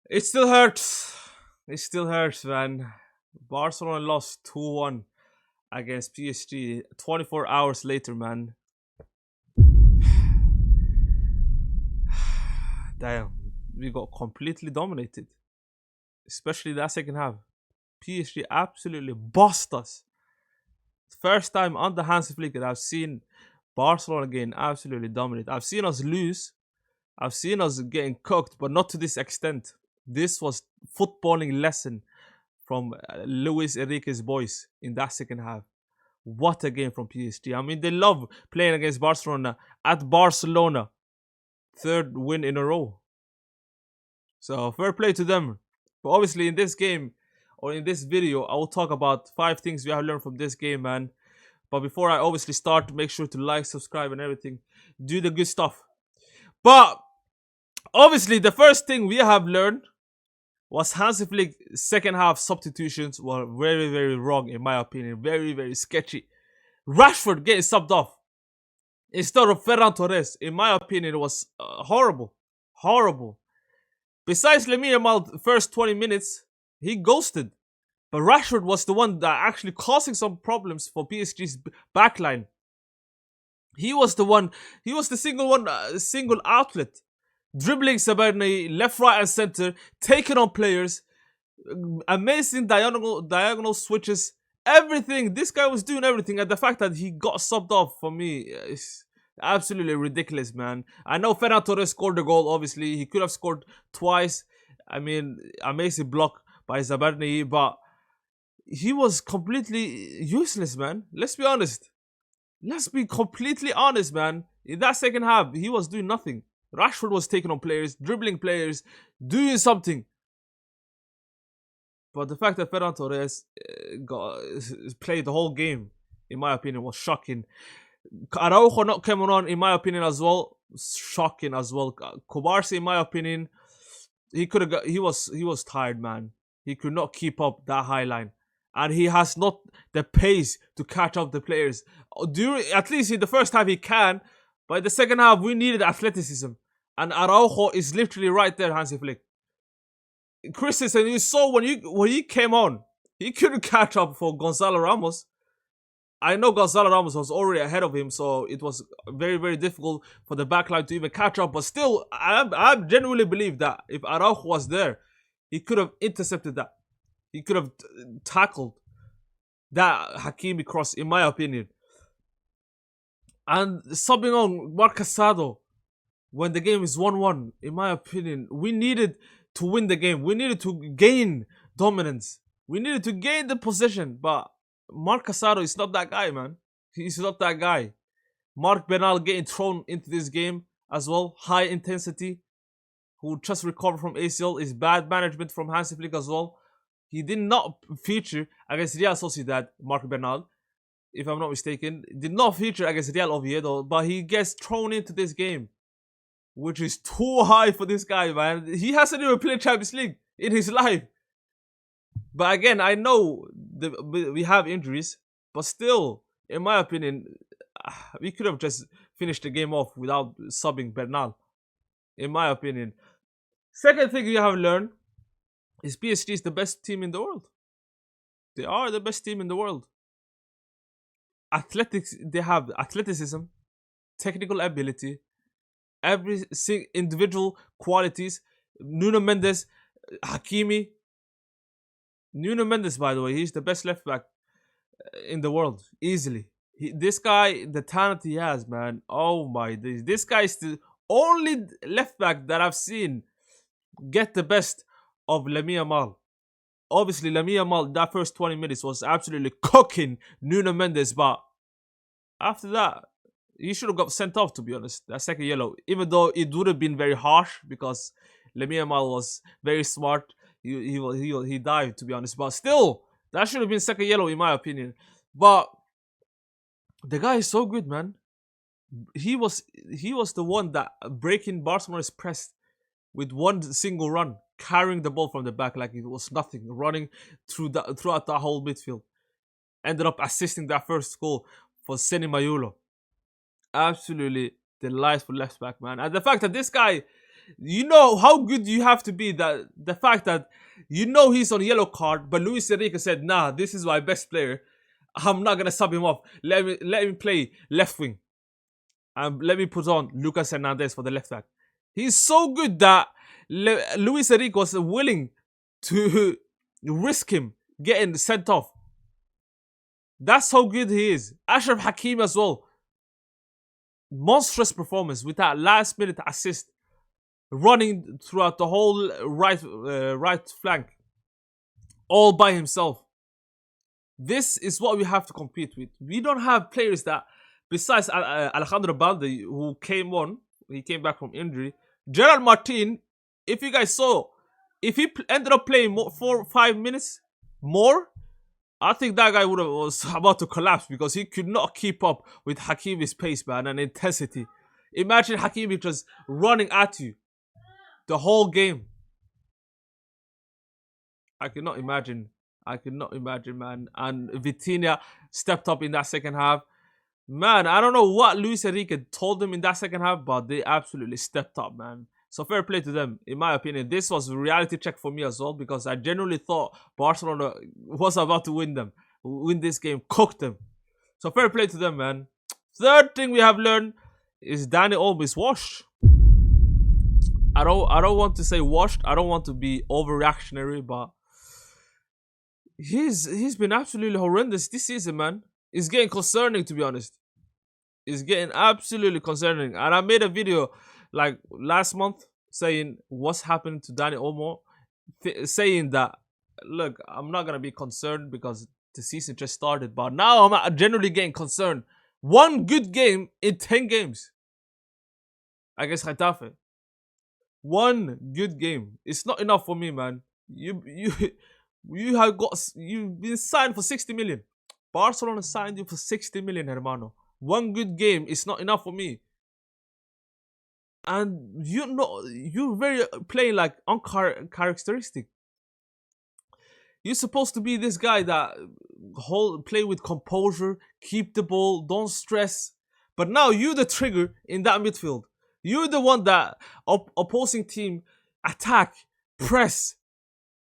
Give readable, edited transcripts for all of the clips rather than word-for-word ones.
It still hurts. It still hurts, man. Barcelona lost 2-1 against PSG 24 hours later, man. Damn, we got completely dominated, especially that second half. PSG absolutely bossed us. First time under Hansi Flick that I've seen Barcelona getting absolutely dominate. I've seen us lose. I've seen us getting cooked, but not to this extent. This was footballing lesson from Luis Enrique's boys in that second half. What a game from PSG. I mean, they love playing against Barcelona at Barcelona. Third win in a row. So fair play to them. But obviously, in this game or in this video, I will talk about 5 things we have learned from this game, man. But before I obviously start, make sure to like, subscribe, and everything. Do the good stuff. But obviously, the first thing we have learned was Hansi Flick's second half substitutions were very, very wrong, in my opinion. Very, very sketchy. Rashford getting subbed off instead of Ferran Torres, in my opinion, was horrible. Horrible. Besides Lamine Yamal, first 20 minutes, he ghosted. But Rashford was the one that actually causing some problems for PSG's backline. He was the one, he was the single outlet. Dribbling Sabernay, left, right, and center, taking on players, amazing diagonal switches, everything. This guy was doing everything, and the fact that he got subbed off for me is absolutely ridiculous, man. I know Ferran Torres scored the goal. Obviously, he could have scored twice. I mean, amazing block by Zabarni, but he was completely useless, man. Let's be honest. Let's be completely honest, man. In that second half, he was doing nothing. Rashford was taking on players, dribbling players, doing something. But the fact that Ferran Torres played the whole game, in my opinion, was shocking. Araujo not coming on, in my opinion, as well, shocking as well. Kubarsi, in my opinion, he could have got. He was tired, man. He could not keep up that high line, and he has not the pace to catch up the players. During at least in the first half he can, but in the second half we needed athleticism, and Araujo is literally right there, Hansi Flick. Christensen, you saw when he came on, he couldn't catch up for Gonzalo Ramos. I know Gonzalo Ramos was already ahead of him, so it was very, very difficult for the backline to even catch up. But still, I genuinely believe that if Araujo was there, he could have intercepted that. He could have tackled that Hakimi cross, in my opinion. And subbing on Marc Casado when the game is 1-1, in my opinion, we needed to win the game. We needed to gain dominance. We needed to gain the possession, but Marc Casado is not that guy, man. He's not that guy. Marc Bernal getting thrown into this game as well. High intensity. Who just recovered from ACL is bad management from Hansi Flick as well. He did not feature against Real Sociedad, Marc Bernal, if I'm not mistaken. Did not feature against Real Oviedo, but he gets thrown into this game, which is too high for this guy, man. He hasn't even played Champions League in his life. But again, I know we have injuries, but still, in my opinion, we could have just finished the game off without subbing Bernal. In my opinion. Second thing we have learned is PSG is the best team in the world. They are the best team in the world. They have athleticism, technical ability, every individual qualities. Nuno Mendes, Hakimi. Nuno Mendes, by the way, he's the best left back in the world, easily. This guy, the talent he has, man. Oh my days. This guy is the only left back that I've seen get the best of Lamine Yamal. Obviously, Lamine Yamal, that first 20 minutes was absolutely cooking Nuno Mendes, but after that, he should have got sent off, to be honest. That second yellow, even though it would have been very harsh because Lamine Yamal was very smart. He dived, to be honest, but still, that should have been second yellow in my opinion. But the guy is so good, man. He was the one that breaking Barcelona's press with one single run, carrying the ball from the back like it was nothing, running throughout the whole midfield. Ended up assisting that first goal for Seni Mayulo. Absolutely delightful left back, man. And the fact that this guy You know how good you have to be that the fact that you know he's on yellow card, but Luis Enrique said, "Nah, this is my best player. I'm not gonna sub him off. Let me play left wing, and let me put on Lucas Hernandez for the left back." He's so good that Luis Enrique was willing to risk him getting sent off. That's how good he is. Ashraf Hakim as well. Monstrous performance with that last minute assist, running throughout the whole right flank, all by himself. This is what we have to compete with. We don't have players that, besides Alejandro Balde, who he came back from injury. Gerard Martin, if you guys saw, if he ended up playing 4 or 5 minutes more, I think that guy was about to collapse because he could not keep up with Hakimi's pace, man, and intensity. Imagine Hakimi just running at you the whole game. I cannot imagine. I cannot imagine, man. And Vitinha stepped up in that second half. Man, I don't know what Luis Enrique told them in that second half, but they absolutely stepped up, man. So fair play to them, in my opinion. This was a reality check for me as well, because I genuinely thought Barcelona was about to win this game, cook them. So fair play to them, man. Third thing we have learned is Dani Olmo is washed. I don't want to say washed. I don't want to be overreactionary, but he's been absolutely horrendous this season, man. It's getting concerning, to be honest. It's getting absolutely concerning. And I made a video like last month saying what's happening to Dani Olmo, saying that, look, I'm not gonna be concerned because the season just started, but now I'm generally getting concerned. One good game in 10 games against Getafe. One good game. It's not enough for me, man. You've been signed for 60 million. Barcelona signed you for 60 million, hermano. One good game is not enough for me. And you're very playing like uncharacteristic. You're supposed to be this guy that play with composure, keep the ball, don't stress. But now you're the trigger in that midfield. You're the one that opposing team attack, press,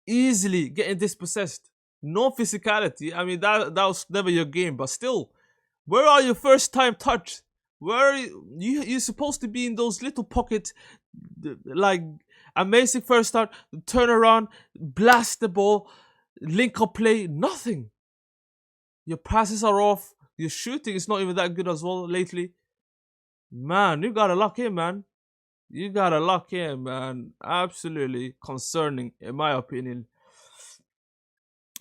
easily getting dispossessed. No physicality. I mean, that was never your game, but still, where are your first time touch? Where are you're supposed to be in those little pockets, like amazing first start, turn around, blast the ball, link up play, nothing. Your passes are off. Your shooting is not even that good as well lately. Man, you gotta lock in, man. You gotta lock in, man. Absolutely concerning, in my opinion.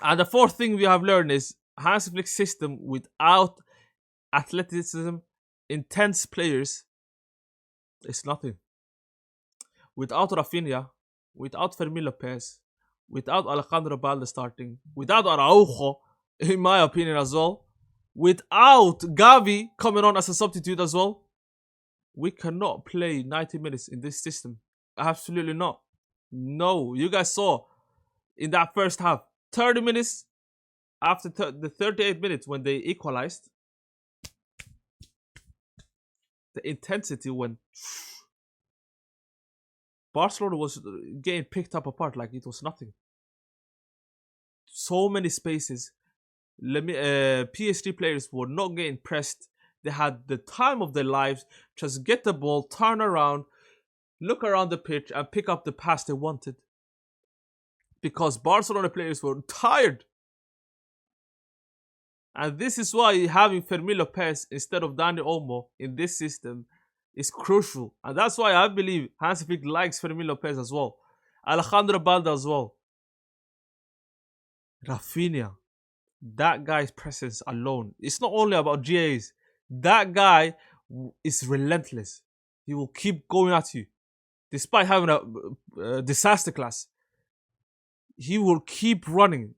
And the fourth thing we have learned is Hansi Flick's system without athleticism, intense players, it's nothing. Without Rafinha, without Fermin Lopez, without Alejandro Balde starting, without Araujo, in my opinion as well, without Gavi coming on as a substitute as well, we cannot play 90 minutes in this system. Absolutely not. No, you guys saw in that first half, 30 minutes after the 38 minutes when they equalized, the intensity when Barcelona was getting picked up apart like it was nothing. So many spaces. PSG players were not getting pressed. They had the time of their lives. Just get the ball, turn around, look around the pitch, and pick up the pass they wanted. Because Barcelona players were tired. And this is why having Fermin Lopez instead of Dani Olmo in this system is crucial. And that's why I believe Hansi Flick likes Fermin Lopez as well. Alejandro Balde as well. Rafinha. That guy's presence alone. It's not only about GAs. That guy is relentless. He will keep going at you. Despite having a disaster class, he will keep running.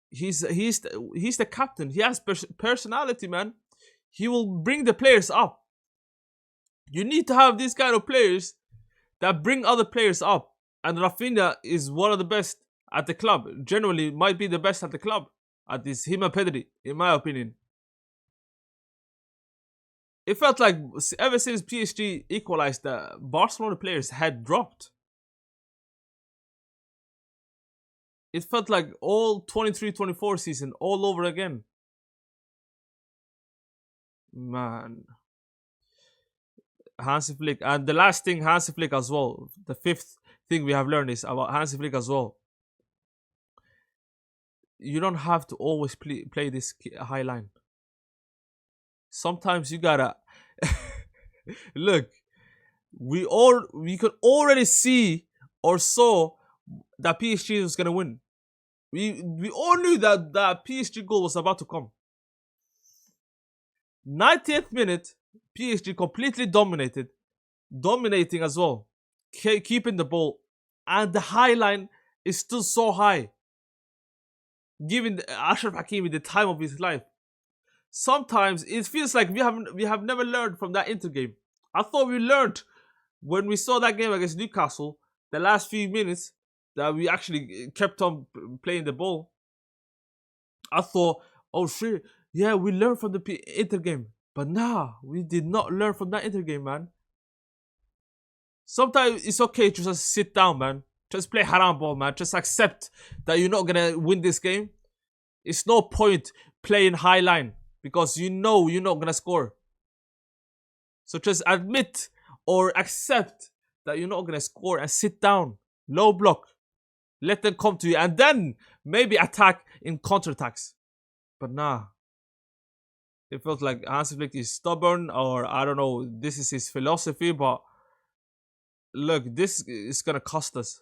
He's the captain. He has personality, man. He will bring the players up. You need to have these kind of players that bring other players up. And Rafinha is one of the best at the club. Generally, might be the best at the club. At this him and Pedri, in my opinion. It felt like ever since PSG equalized, the Barcelona players had dropped. It felt like all 23-24 season all over again. Man, Hansi Flick. And the last thing, Hansi Flick as well. The fifth thing we have learned is about Hansi Flick as well. You don't have to always play this high line. Sometimes you gotta look. We could already see or saw that PSG was gonna win. We all knew that that PSG goal was about to come. 90th minute, PSG completely dominating as well, keeping the ball, and the high line is still so high, giving Ashraf Hakimi the time of his life. Sometimes it feels like we have never learned from that Inter game. I thought we learned when we saw that game against Newcastle, the last few minutes that we actually kept on playing the ball. I thought, oh shit, yeah, we learned from the Inter game. But nah, we did not learn from that Inter game, man. Sometimes it's okay to just sit down, man. Just play haram ball, man. Just accept that you're not gonna win this game. It's no point playing high line because you know you're not gonna score. So just admit or accept that you're not gonna score and sit down, low block, let them come to you, and then maybe attack in counterattacks. But nah, it felt like Hansi Flick is stubborn, or I don't know. This is his philosophy, but look, this is gonna cost us.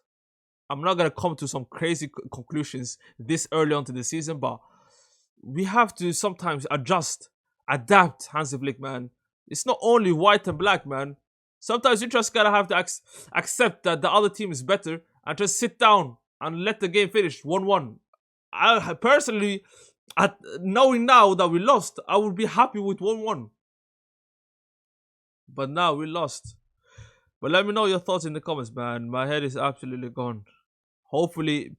I'm not gonna come to some crazy conclusions this early on to the season, but we have to sometimes adjust, adapt. Hansi Flick, man, it's not only white and black, man. Sometimes you just gotta have to accept that the other team is better and just sit down and let the game finish 1-1. I personally, knowing now that we lost, I would be happy with 1-1. But now we lost. But let me know your thoughts in the comments, man. My head is absolutely gone. Hopefully,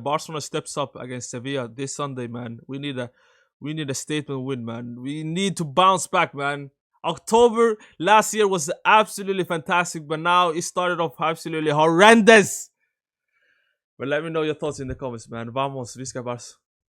Barcelona steps up against Sevilla this Sunday, man. We need a statement win, man. We need to bounce back, man. October last year was absolutely fantastic, but now it started off absolutely horrendous. But let me know your thoughts in the comments, man. Vamos, Visca Barça.